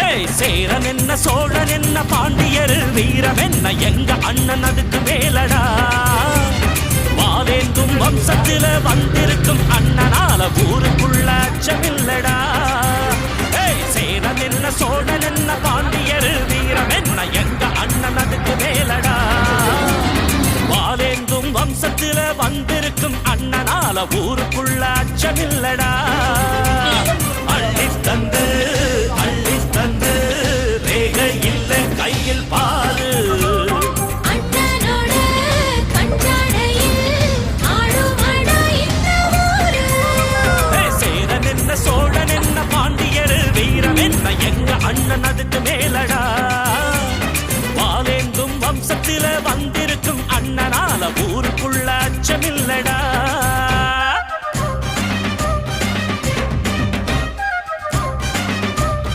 ஏய் சேரன் என்ன சோழன் என்ன பாண்டியர் வீரம் என்ன எங்க அண்ணன் அதுக்கு மேலடா வாவேந்தும் வம்சத்தில வந்திருக்கும் அண்ணனால ஊருக்குள்ள அச்சமில்லடா ஏய் சேரன் என்ன சோழன் என்ன பாண்டியர் வீரம் என்ன எங்க அண்ணன் அதுக்கு மேலடா வாவேந்தும் வம்சத்தில வந்திருக்கும் அண்ணனால ஊருக்குள்ள அச்சமில்லடா அள்ளி தந்து ரேக இல்ல கையில் பாரு சேரன் என்ன சோழன் என்ன பாண்டியர் வீரம் என்ன எங்க அண்ணன் அதுக்கு